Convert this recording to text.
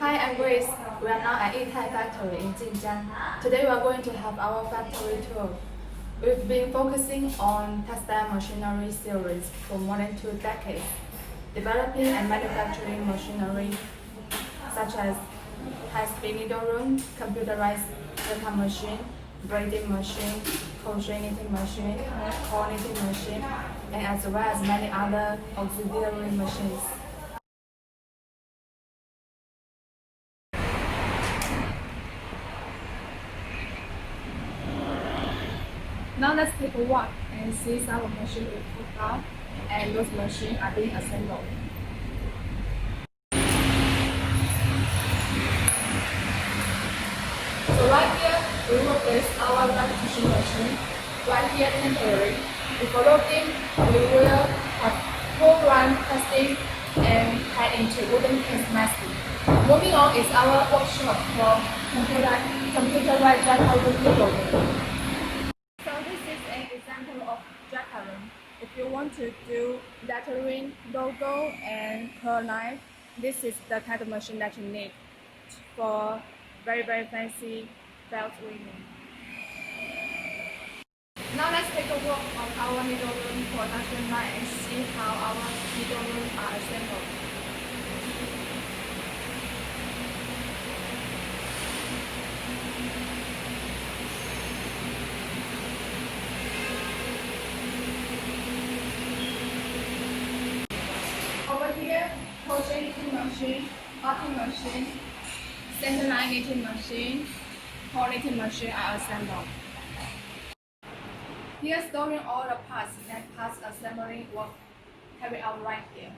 Hi, I'm Grace. We are now at Yitai Factory in Jinjiang. Today we are going to have our factory tour. We've been focusing on textile machinery series for more than 2 decades, developing and manufacturing machinery such as high-speed needle room, computerized paper machine, braiding machine, crochet knitting machine, core knitting machine, and as well as many other auxiliary machines. Now let's take a walk and see some of the machines we put out, and those machines are being assembled. So right here, we will place our repetition machine. Right here, temporary. Before loading, we will have full run testing and head into wooden case masking. Moving on is our workshop for computerized jacquard loading. So this is an example of jacquard. If you want to do lettering, logo, and curl knife, this is the kind of machine that you need for very fancy belt weaving. Now let's take a walk on our needle room production line and see how our needle rooms are assembled. Over here, crochet knitting machine, cutting machine, center line knitting machine, core knitting machine are assembled. Here, storing all the parts and parts assembling work carried out right here.